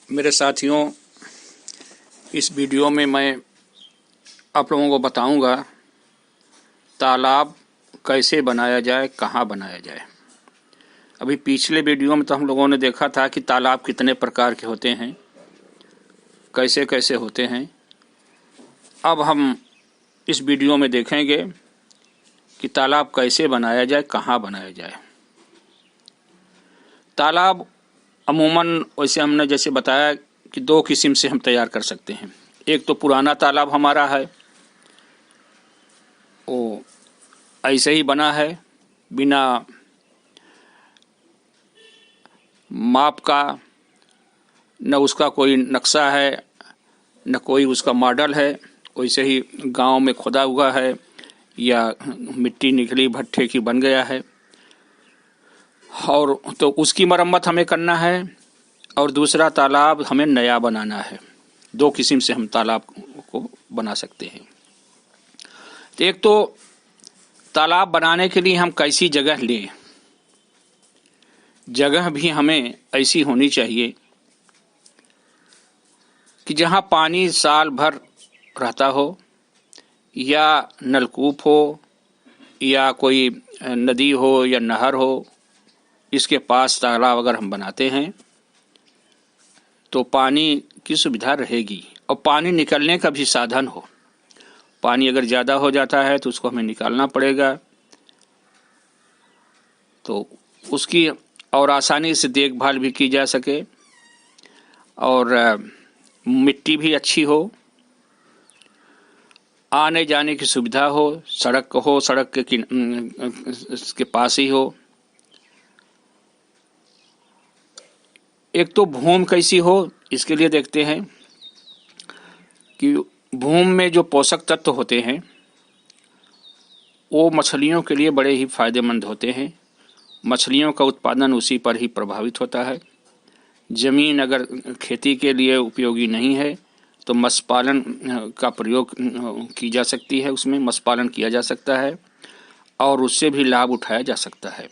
मेरे साथियों, इस वीडियो में मैं आप लोगों को बताऊंगा तालाब कैसे बनाया जाए, कहाँ बनाया जाए। अभी पिछले वीडियो में तो हम लोगों ने देखा था कि तालाब कितने प्रकार के होते हैं, कैसे कैसे होते हैं। अब हम इस वीडियो में देखेंगे कि तालाब कैसे बनाया जाए, कहाँ बनाया जाए। तालाब अमूमन वैसे हमने जैसे बताया कि दो किस्म से हम तैयार कर सकते हैं। एक तो पुराना तालाब हमारा है, वो ऐसे ही बना है, बिना माप का, न उसका कोई नक्शा है, न कोई उसका मॉडल है। वैसे ही गांव में खुदा हुआ है या मिट्टी निकली भट्ठे की बन गया है, और तो उसकी मरम्मत हमें करना है। और दूसरा तालाब हमें नया बनाना है। दो किस्म से हम तालाब को बना सकते हैं। तो एक तो तालाब बनाने के लिए हम कैसी जगह लें। जगह भी हमें ऐसी होनी चाहिए कि जहाँ पानी साल भर रहता हो, या नलकूप हो, या कोई नदी हो या नहर हो। इसके पास तालाब अगर हम बनाते हैं तो पानी की सुविधा रहेगी और पानी निकलने का भी साधन हो। पानी अगर ज़्यादा हो जाता है तो उसको हमें निकालना पड़ेगा, तो उसकी और आसानी से देखभाल भी की जा सके, और मिट्टी भी अच्छी हो, आने जाने की सुविधा हो, सड़क हो, सड़क के पास ही हो। एक तो भूमि कैसी हो, इसके लिए देखते हैं कि भूमि में जो पोषक तत्व होते हैं वो मछलियों के लिए बड़े ही फायदेमंद होते हैं। मछलियों का उत्पादन उसी पर ही प्रभावित होता है। जमीन अगर खेती के लिए उपयोगी नहीं है तो मत्स्य पालन का प्रयोग की जा सकती है, उसमें मत्स्य पालन किया जा सकता है और उससे भी लाभ उठाया जा सकता है।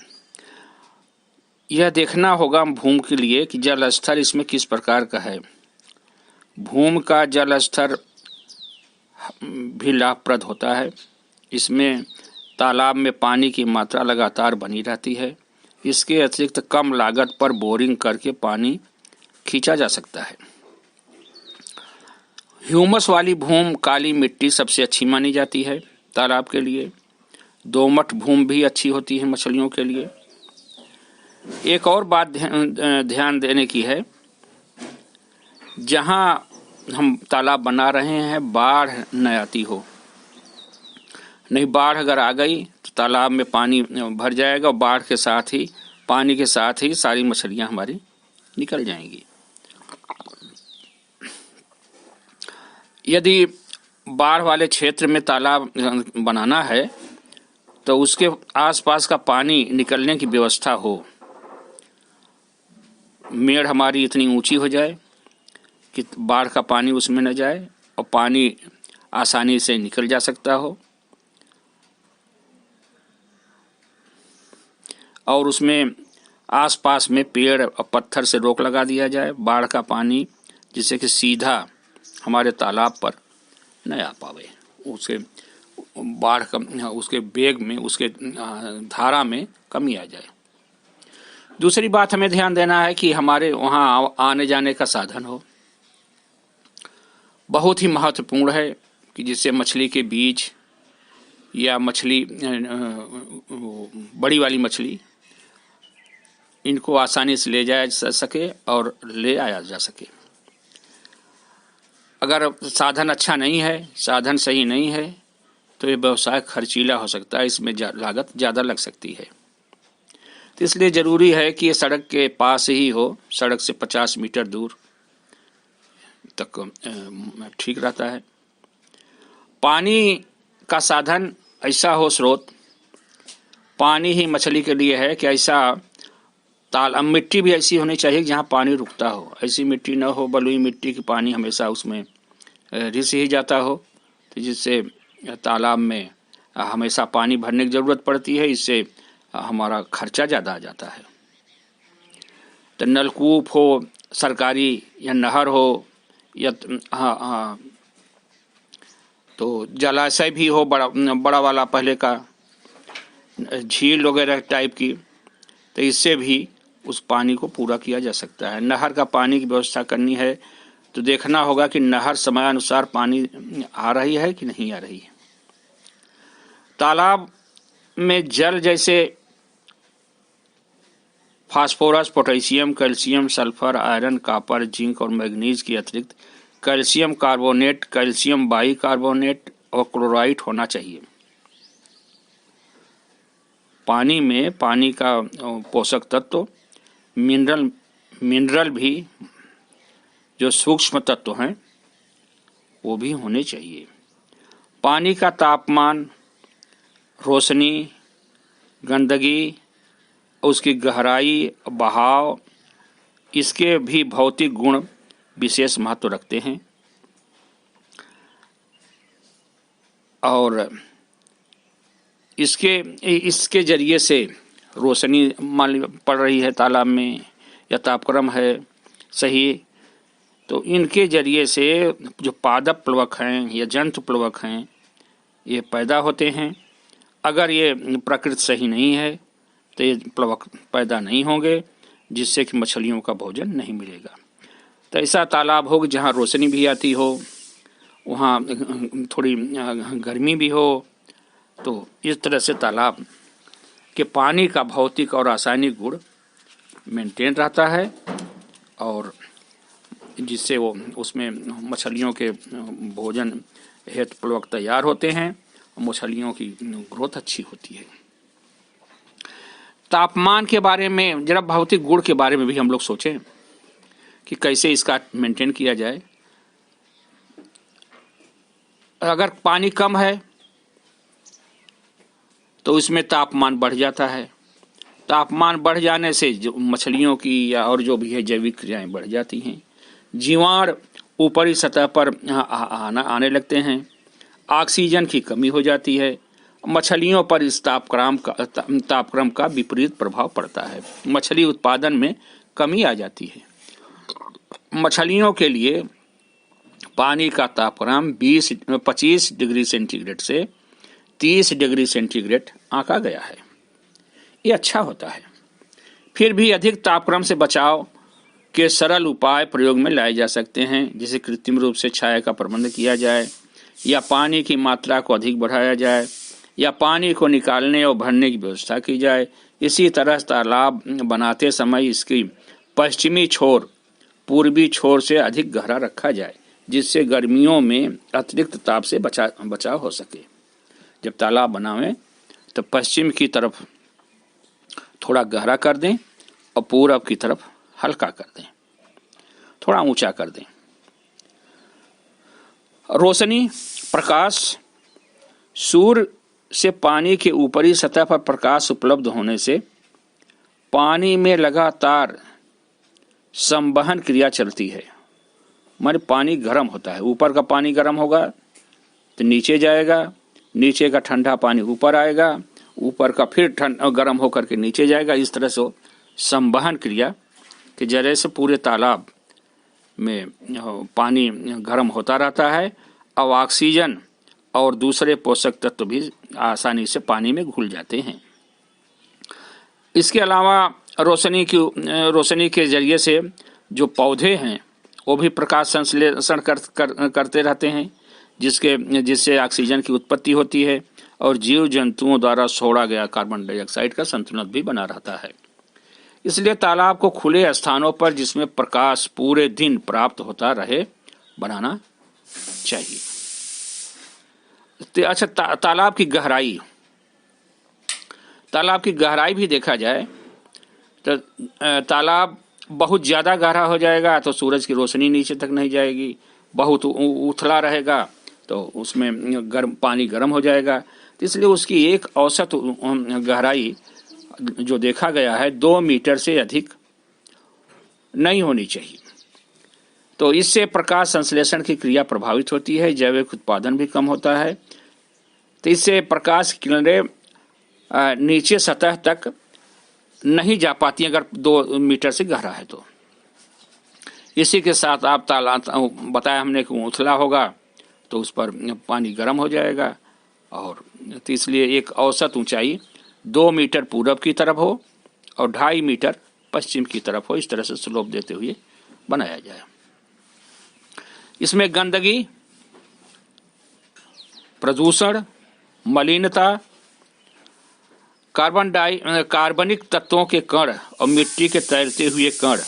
यह देखना होगा भूमि के लिए कि जल स्तर इसमें किस प्रकार का है। भूमि का जल स्तर भी लाभप्रद होता है। इसमें तालाब में पानी की मात्रा लगातार बनी रहती है। इसके अतिरिक्त कम लागत पर बोरिंग करके पानी खींचा जा सकता है। ह्यूमस वाली भूमि, काली मिट्टी सबसे अच्छी मानी जाती है तालाब के लिए। दोमट भूमि भी अच्छी होती है मछलियों के लिए। एक और बात ध्यान देने की है, जहां हम तालाब बना रहे हैं बाढ़ न आती हो। नहीं, बाढ़ अगर आ गई तो तालाब में पानी भर जाएगा और बाढ़ के साथ ही, पानी के साथ ही सारी मछलियां हमारी निकल जाएंगी। यदि बाढ़ वाले क्षेत्र में तालाब बनाना है तो उसके आसपास का पानी निकलने की व्यवस्था हो। मेड़ हमारी इतनी ऊंची हो जाए कि बाढ़ का पानी उसमें न जाए और पानी आसानी से निकल जा सकता हो, और उसमें आसपास में पेड़ और पत्थर से रोक लगा दिया जाए बाढ़ का पानी, जिससे कि सीधा हमारे तालाब पर न आ पावे। उसे बाढ़ का उसके वेग में, उसके धारा में कमी आ जाए। दूसरी बात हमें ध्यान देना है कि हमारे वहाँ आने जाने का साधन हो। बहुत ही महत्वपूर्ण है कि जिससे मछली के बीज या मछली, बड़ी वाली मछली, इनको आसानी से ले जाया जा सके और ले आया जा सके। अगर साधन अच्छा नहीं है, साधन सही नहीं है, तो ये व्यवसाय खर्चीला हो सकता है, इसमें लागत ज़्यादा लग सकती है। तो इसलिए ज़रूरी है कि ये सड़क के पास ही हो, सड़क से 50 मीटर दूर तक ठीक रहता है। पानी का साधन ऐसा हो, स्रोत पानी ही मछली के लिए है कि ऐसा मिट्टी भी ऐसी होनी चाहिए जहाँ पानी रुकता हो। ऐसी मिट्टी न हो बलुई मिट्टी की पानी हमेशा उसमें रिस ही जाता हो, तो जिससे तालाब में हमेशा पानी भरने की ज़रूरत पड़ती है। इससे हमारा खर्चा ज़्यादा आ जाता है। तो नलकूप हो, सरकारी या नहर हो या हाँ तो जलाशय भी हो, बड़ा बड़ा वाला पहले का, झील वगैरह टाइप की, तो इससे भी उस पानी को पूरा किया जा सकता है। नहर का पानी की व्यवस्था करनी है तो देखना होगा कि नहर समयानुसार पानी आ रही है कि नहीं आ रही है। तालाब में जल जैसे phosphorus, potassium, calcium, sulphur, iron, copper, zinc और मैग्नीज के अतिरिक्त कैल्शियम कार्बोनेट, कैल्शियम बाइकार्बोनेट और क्लोराइड होना चाहिए। पानी में पानी का पोषक तत्व, मिनरल भी जो सूक्ष्म तत्व हैं वो भी होने चाहिए। पानी का तापमान, रोशनी, गंदगी, उसकी गहराई, बहाव, इसके भी भौतिक गुण विशेष महत्व रखते हैं। और इसके जरिए से रोशनी मान ली पड़ रही है तालाब में या तापक्रम है सही, तो इनके जरिए से जो पादप प्लवक हैं या जंतु प्लवक हैं ये पैदा होते हैं। अगर ये प्रकृति सही नहीं है तो ये प्लवक पैदा नहीं होंगे, जिससे कि मछलियों का भोजन नहीं मिलेगा। तो ऐसा तालाब हो जहाँ रोशनी भी आती हो, वहाँ थोड़ी गर्मी भी हो, तो इस तरह से तालाब के पानी का भौतिक और रासायनिक गुण मेंटेन रहता है और जिससे वो उसमें मछलियों के भोजन हेतु प्लवक तैयार होते हैं और मछलियों की ग्रोथ अच्छी होती है। तापमान के बारे में जरा भौतिक गुण के बारे में भी हम लोग सोचें कि कैसे इसका मेंटेन किया जाए। अगर पानी कम है तो उसमें तापमान बढ़ जाता है। तापमान बढ़ जाने से जो मछलियों की या और जो भी है जैविक क्रियाएं बढ़ जाती हैं। जीवाणु ऊपरी सतह पर आने लगते हैं। ऑक्सीजन की कमी हो जाती है। मछलियों पर इस तापक्रम का विपरीत प्रभाव पड़ता है। मछली उत्पादन में कमी आ जाती है। मछलियों के लिए पानी का तापक्रम 25 डिग्री सेंटीग्रेड से 30 डिग्री सेंटीग्रेड आंका गया है। ये अच्छा होता है। फिर भी अधिक तापक्रम से बचाव के सरल उपाय प्रयोग में लाए जा सकते हैं, जैसे कृत्रिम रूप से छाया का प्रबंध किया जाए या पानी की मात्रा को अधिक बढ़ाया जाए या पानी को निकालने और भरने की व्यवस्था की जाए। इसी तरह तालाब बनाते समय इसकी पश्चिमी छोर पूर्वी छोर से अधिक गहरा रखा जाए, जिससे गर्मियों में अतिरिक्त ताप से बचाव हो सके। जब तालाब बनावें तो पश्चिम की तरफ थोड़ा गहरा कर दें और पूरब की तरफ हल्का कर दें, थोड़ा ऊंचा कर दें। रोशनी, प्रकाश, सूर्य से पानी के ऊपरी सतह पर प्रकाश उपलब्ध होने से पानी में लगातार संवहन क्रिया चलती है। माने पानी गर्म होता है, ऊपर का पानी गर्म होगा तो नीचे जाएगा, नीचे का ठंडा पानी ऊपर आएगा, ऊपर का फिर गर्म होकर के नीचे जाएगा। इस तरह से संवहन क्रिया के जरिए से पूरे तालाब में पानी गर्म होता रहता है और ऑक्सीजन और दूसरे पोषक तत्व भी आसानी से पानी में घुल जाते हैं। इसके अलावा रोशनी के जरिए से जो पौधे हैं वो भी प्रकाश संश्लेषण करते रहते हैं, जिससे ऑक्सीजन की उत्पत्ति होती है और जीव जंतुओं द्वारा छोड़ा गया कार्बन डाइऑक्साइड का संतुलन भी बना रहता है। इसलिए तालाब को खुले स्थानों पर जिसमें प्रकाश पूरे दिन प्राप्त होता रहे बनाना चाहिए। अच्छा, तालाब की गहराई भी देखा जाए तो तालाब बहुत ज़्यादा गहरा हो जाएगा तो सूरज की रोशनी नीचे तक नहीं जाएगी। बहुत उथला रहेगा तो उसमें पानी गर्म हो जाएगा। तो इसलिए उसकी एक औसत गहराई जो देखा गया है 2 मीटर से अधिक नहीं होनी चाहिए। तो इससे प्रकाश संश्लेषण की क्रिया प्रभावित होती है, जैविक उत्पादन भी कम होता है। तो इससे प्रकाश की किरणें नीचे सतह तक नहीं जा पाती अगर 2 मीटर से गहरा है तो। इसी के साथ आप बताया हमने कि उथला होगा तो उस पर पानी गर्म हो जाएगा। और तो इसलिए एक औसत ऊंचाई 2 मीटर पूरब की तरफ हो और 2.5 मीटर पश्चिम की तरफ हो, इस तरह से स्लोप देते हुए बनाया जाए। इसमें गंदगी, प्रदूषण, मलिनता, कार्बनिक तत्वों के कण और मिट्टी के तैरते हुए कण,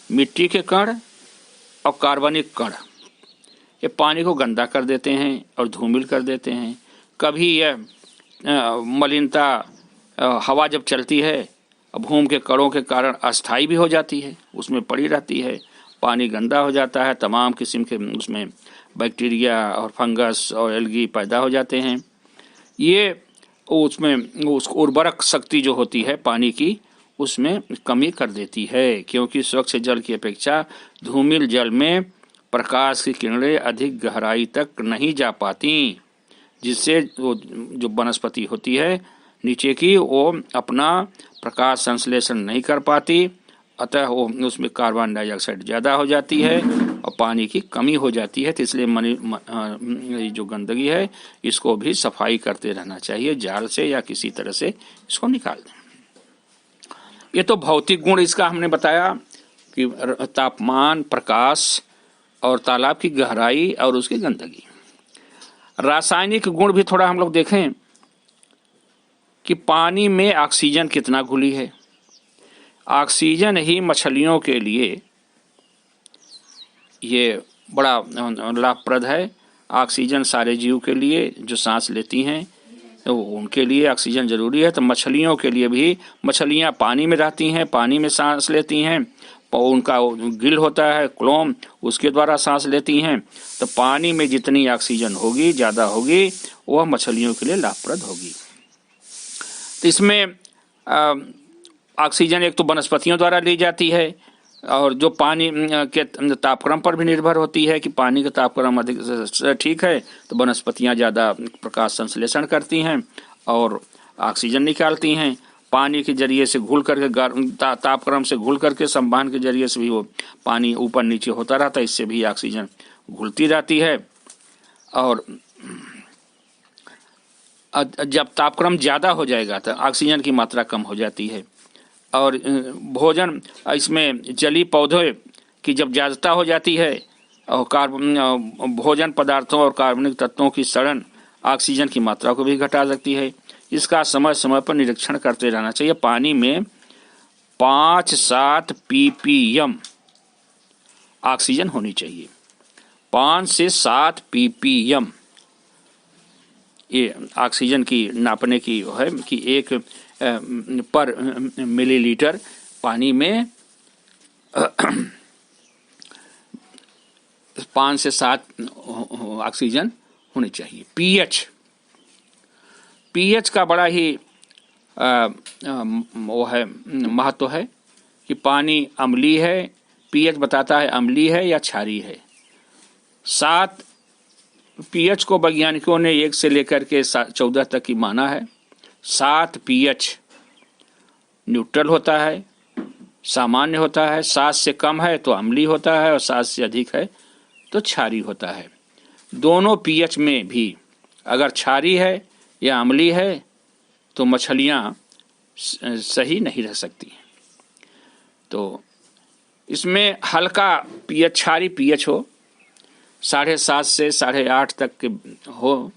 मिट्टी के कण और कार्बनिक कण ये पानी को गंदा कर देते हैं और धूमिल कर देते हैं। कभी यह मलिनता हवा जब चलती है भूमि के कणों के कारण अस्थायी भी हो जाती है, उसमें पड़ी रहती है, पानी गंदा हो जाता है, तमाम किस्म के उसमें बैक्टीरिया और फंगस और एल्गी पैदा हो जाते हैं। ये उसमें उस उर्वरक शक्ति जो होती है पानी की उसमें कमी कर देती है, क्योंकि स्वच्छ जल की अपेक्षा धूमिल जल में प्रकाश की किरणें अधिक गहराई तक नहीं जा पाती, जिससे वो जो वनस्पति होती है नीचे की वो अपना प्रकाश संश्लेषण नहीं कर पाती, अतः वो उसमें कार्बन डाइऑक्साइड ज़्यादा हो जाती है और पानी की कमी हो जाती है। तो इसलिए जो गंदगी है इसको भी सफाई करते रहना चाहिए, जाल से या किसी तरह से इसको निकाल दें। ये तो भौतिक गुण इसका हमने बताया कि तापमान, प्रकाश और तालाब की गहराई और उसकी गंदगी। रासायनिक गुण भी थोड़ा हम लोग देखें कि पानी में ऑक्सीजन कितना घुली है। ऑक्सीजन ही मछलियों के लिए ये बड़ा लाभप्रद है। ऑक्सीजन सारे जीव के लिए जो सांस लेती हैं तो उनके लिए ऑक्सीजन जरूरी है। तो मछलियों के लिए भी, मछलियां पानी में रहती हैं, पानी में सांस लेती हैं, उनका गिल होता है क्लोम, उसके द्वारा सांस लेती हैं। तो पानी में जितनी ऑक्सीजन होगी, ज़्यादा होगी, वह मछलियों के लिए लाभप्रद होगी। तो इसमें ऑक्सीजन एक तो वनस्पतियों द्वारा ली जाती है और जो पानी के तापक्रम पर भी निर्भर होती है कि पानी का तापक्रम अधिक ठीक है तो वनस्पतियाँ ज़्यादा प्रकाश संश्लेषण करती हैं और ऑक्सीजन निकालती हैं। पानी के जरिए से घुल करके तापक्रम से घुल करके संवहन के जरिए से भी वो पानी ऊपर नीचे होता रहता है, इससे भी ऑक्सीजन घुलती रहती है। और जब तापक्रम ज़्यादा हो जाएगा तो ऑक्सीजन की मात्रा कम हो जाती है। और भोजन, इसमें जलीय पौधे की जब ज़्यादता हो जाती है और भोजन पदार्थों और कार्बनिक तत्वों की सड़न ऑक्सीजन की मात्रा को भी घटा सकती है। इसका समय समय पर निरीक्षण करते रहना चाहिए। पानी में 5-7 ppm ऑक्सीजन होनी चाहिए, 5 से 7 ppm ये ऑक्सीजन की नापने की है कि एक पर मिलीलीटर पानी में 5 से 7 ऑक्सीजन होनी चाहिए। पीएच का बड़ा ही वो है महत्व है कि पानी अम्लीय है, पीएच बताता है अम्लीय है या क्षारीय है। 7 पीएच को वैज्ञानिकों ने 1 से लेकर के 14 तक की माना है। 7 पीएच न्यूट्रल होता है, सामान्य होता है, 7 से कम है तो अम्लीय होता है और 7 से अधिक है तो क्षारीय होता है। दोनों पीएच में भी अगर क्षारीय है या अम्लीय है तो मछलियाँ सही नहीं रह सकती। तो इसमें हल्का पीएच, क्षारीय पीएच हो, 7.5 से 8.5 तक के हो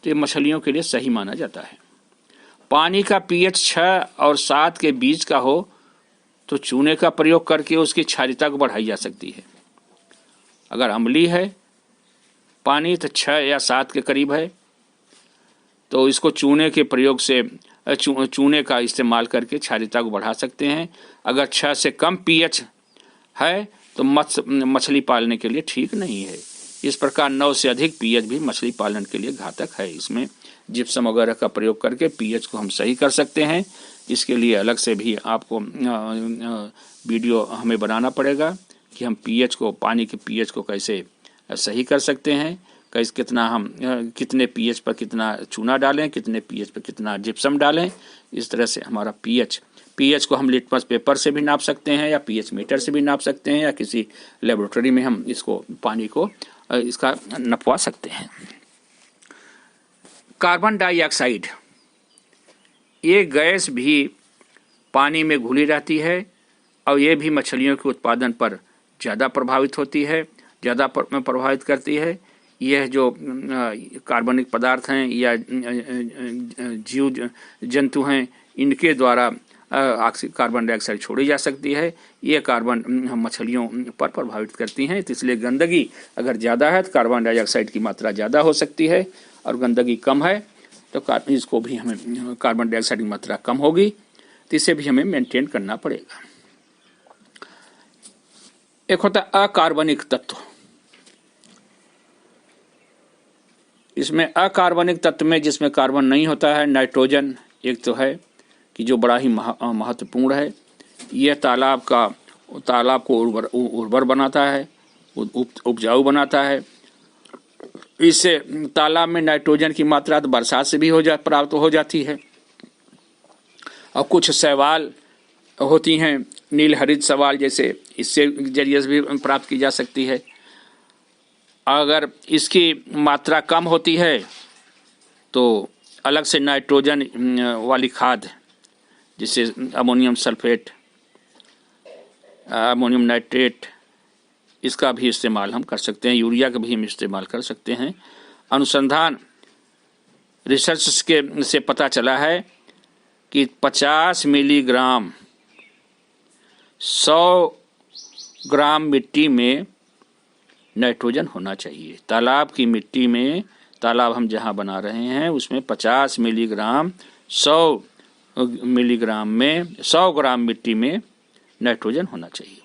तो ये मछलियों के लिए सही माना जाता है। पानी का पीएच 6 और 7 के बीच का हो तो चूने का प्रयोग करके उसकी क्षारीयता को बढ़ाई जा सकती है। अगर अम्लीय है पानी तो 6 या 7 के करीब है तो इसको चूने के प्रयोग से चूने का इस्तेमाल करके क्षारीयता को बढ़ा सकते हैं। अगर 6 से कम पीएच है तो मछली पालने के लिए ठीक नहीं है। इस प्रकार 9 से अधिक पीएच भी मछली पालन के लिए घातक है। इसमें जिप्सम वगैरह का प्रयोग करके पीएच को हम सही कर सकते हैं। इसके लिए अलग से भी आपको वीडियो हमें बनाना पड़ेगा कि हम पीएच को, पानी के पीएच को कैसे सही कर सकते हैं, कितने पीएच पर कितना चूना डालें, कितने पीएच पर कितना जिप्सम डालें। इस तरह से हमारा पीएच पीएच को हम लिटमस पेपर से भी नाप सकते हैं या पीएच मीटर से भी नाप सकते हैं या किसी लेबोरेटरी में हम इसको पानी को इसका नपवा सकते हैं। कार्बन डाइऑक्साइड, ये गैस भी पानी में घुली रहती है और ये भी मछलियों के उत्पादन पर ज़्यादा प्रभावित होती है, ज़्यादा प्रभावित करती है। यह जो कार्बनिक पदार्थ हैं या जीव जंतु हैं, इनके द्वारा कार्बन डाइऑक्साइड छोड़ी जा सकती है। ये कार्बन मछलियों पर प्रभावित करती हैं। तो इसलिए गंदगी अगर ज़्यादा है तो कार्बन डाइऑक्साइड की मात्रा ज़्यादा हो सकती है, और गंदगी कम है तो इसको भी हमें कार्बन डाइऑक्साइड की मात्रा कम होगी, तो इसे भी हमें मेंटेन करना पड़ेगा। एक होता है अकार्बनिक तत्व। इसमें अकार्बनिक तत्व में जिसमें कार्बन नहीं होता है, नाइट्रोजन एक तो है कि जो बड़ा ही महत्वपूर्ण है। यह तालाब को उर्वर बनाता है, उपजाऊ बनाता है। इससे तालाब में नाइट्रोजन की मात्रा तो बरसात से भी प्राप्त हो जाती है। और कुछ शैवाल होती हैं, नीलहरित शैवाल जैसे, इससे जरिए से भी प्राप्त की जा सकती है। अगर इसकी मात्रा कम होती है तो अलग से नाइट्रोजन वाली खाद, जिससे अमोनियम सल्फेट, अमोनियम नाइट्रेट, इसका भी इस्तेमाल हम कर सकते हैं। यूरिया का भी हम इस्तेमाल कर सकते हैं। अनुसंधान रिसर्च से पता चला है कि 50 मिलीग्राम 100 ग्राम मिट्टी में नाइट्रोजन होना चाहिए। तालाब की मिट्टी में, तालाब हम जहां बना रहे हैं उसमें 50 मिलीग्राम 100 मिलीग्राम में 100 ग्राम मिट्टी में नाइट्रोजन होना चाहिए।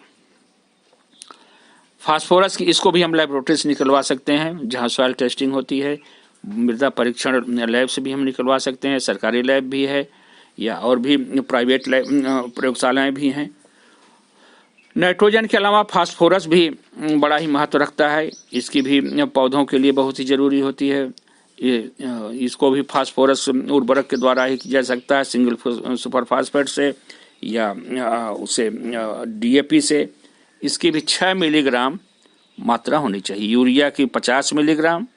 फास्फोरस की, इसको भी हम लेबोरेटरी से निकलवा सकते हैं जहां सॉइल टेस्टिंग होती है। मृदा परीक्षण लैब से भी हम निकलवा सकते हैं, सरकारी लैब भी है या और भी प्राइवेट लैब प्रयोगशालाएं भी हैं। नाइट्रोजन के अलावा फास्फोरस भी बड़ा ही महत्व रखता है। इसकी भी पौधों के लिए बहुत ही ज़रूरी होती है। इसको भी फास्फोरस उर्वरक के द्वारा ही किया जा सकता है, सिंगल सुपर फास्फेट से या उसे डीएपी से। इसकी भी 6 मिलीग्राम मात्रा होनी चाहिए। यूरिया की 50 मिलीग्राम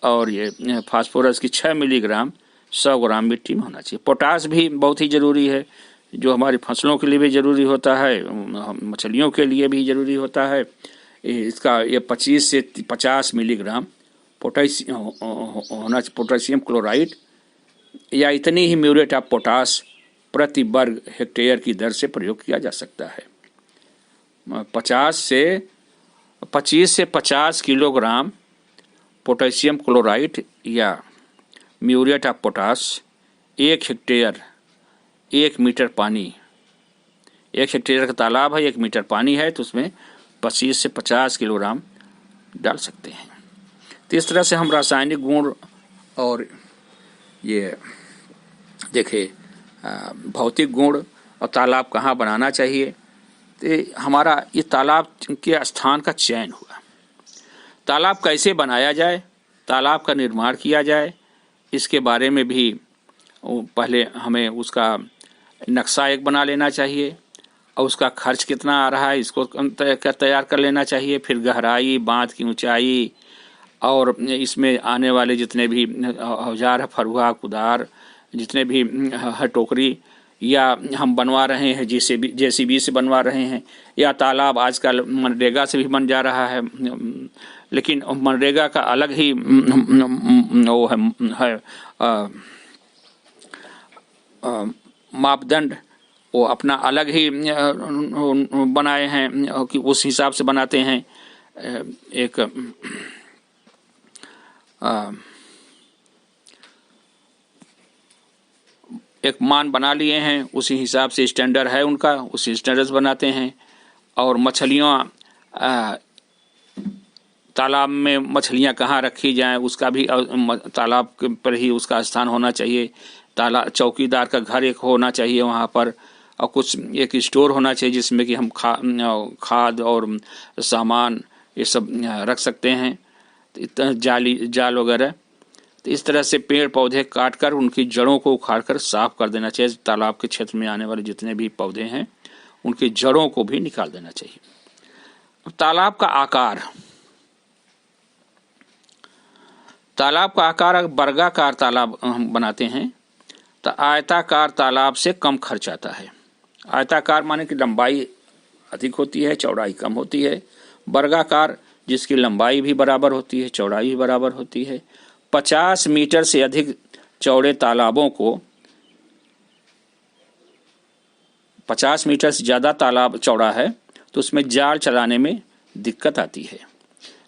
और ये फास्फोरस की 6 मिलीग्राम 100 ग्राम मिट्टी में होना चाहिए। पोटास भी बहुत ही ज़रूरी है, जो हमारी फसलों के लिए भी ज़रूरी होता है, मछलियों के लिए भी ज़रूरी होता है। इसका ये 25 से 50 मिलीग्राम पोटेशियम क्लोराइड या इतनी ही म्यूरेट ऑफ पोटास प्रति वर्ग हेक्टेयर की दर से प्रयोग किया जा सकता है। 25 से 50 किलोग्राम पोटेशियम क्लोराइड या muriate of potash 1 hectare 1 metre पानी, 1 हेक्टेयर का तालाब है, 1 मीटर पानी है तो उसमें 25 से 50 किलोग्राम डाल सकते हैं। तो इस तरह से हम रासायनिक गुण और ये देखे भौतिक गुण और तालाब कहाँ बनाना चाहिए, तो हमारा ये तालाब के स्थान का चयन हुआ। तालाब कैसे बनाया जाए, तालाब का निर्माण किया जाए, इसके बारे में भी पहले हमें उसका नक्शा एक बना लेना चाहिए और उसका खर्च कितना आ रहा है इसको तैयार कर लेना चाहिए। फिर गहराई, बांध की ऊंचाई और इसमें आने वाले जितने भी औजार है, फरुहा, कुदार, जितने भी है, टोकरी या हम बनवा रहे हैं जेसीबी से बनवा रहे हैं, या तालाब आजकल मनरेगा से भी बन जा रहा है। लेकिन मनरेगा का अलग ही वो है मापदंड, वो अपना अलग ही बनाए हैं कि उस हिसाब से बनाते हैं। एक मान बना लिए हैं, उसी हिसाब से स्टैंडर्ड है उनका, उसी स्टैंडर्ड बनाते हैं। और मछलियाँ तालाब में मछलियाँ कहाँ रखी जाएं, उसका भी तालाब पर ही उसका स्थान होना चाहिए। तालाब चौकीदार का घर एक होना चाहिए वहाँ पर, और कुछ एक स्टोर होना चाहिए जिसमें कि हम खाद और सामान ये सब रख सकते हैं, जाल वगैरह। तो इस तरह से पेड़ पौधे काटकर उनकी जड़ों को उखाड़कर साफ कर देना चाहिए। तालाब के क्षेत्र में आने वाले जितने भी पौधे हैं उनकी जड़ों को भी निकाल देना चाहिए। अब तालाब का आकार, तालाब का आकार वर्गाकार तालाब हम बनाते हैं तो आयताकार तालाब से कम खर्च आता है। आयताकार माने कि लंबाई अधिक होती है, चौड़ाई कम होती है। वर्गाकार जिसकी लंबाई भी बराबर होती है, चौड़ाई भी बराबर होती है। 50 मीटर से अधिक चौड़े तालाबों को, 50 मीटर से ज़्यादा तालाब चौड़ा है तो उसमें जाल चलाने में दिक्कत आती है।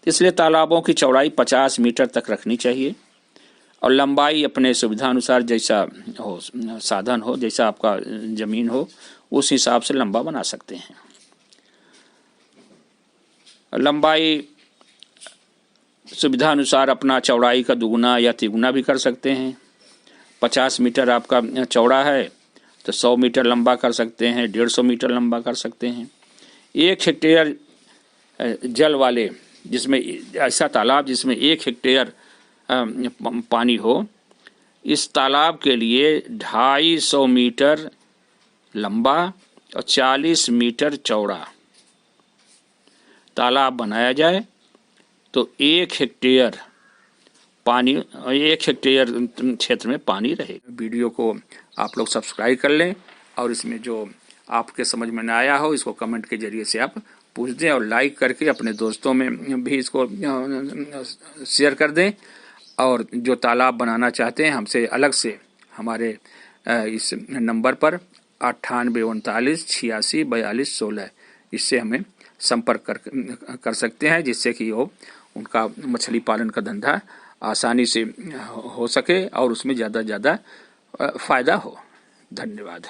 इसलिए तालाबों की चौड़ाई 50 मीटर तक रखनी चाहिए और लंबाई अपने सुविधा अनुसार, जैसा हो साधन हो, जैसा आपका ज़मीन हो उस हिसाब से लंबा बना सकते हैं। लंबाई सुविधा अनुसार अपना चौड़ाई का दुगुना या तिगुना भी कर सकते हैं। 50 मीटर आपका चौड़ा है तो 100 मीटर लंबा कर सकते हैं, 150 मीटर लंबा कर सकते हैं। 1 हेक्टेयर जल वाले, जिसमें ऐसा तालाब जिसमें 1 हेक्टेयर पानी हो, इस तालाब के लिए 250 मीटर लंबा और 40 मीटर चौड़ा तालाब बनाया जाए तो 1 हेक्टेयर पानी, 1 हेक्टेयर क्षेत्र में पानी रहे। वीडियो को आप लोग सब्सक्राइब कर लें और इसमें जो आपके समझ में न आया हो इसको कमेंट के जरिए से आप पूछ दें और लाइक करके अपने दोस्तों में भी इसको शेयर कर दें। और जो तालाब बनाना चाहते हैं हमसे अलग से हमारे इस नंबर पर 9839864216 इससे हमें संपर्क कर सकते हैं, जिससे कि वो उनका मछली पालन का धंधा आसानी से हो सके और उसमें ज़्यादा फ़ायदा हो। धन्यवाद।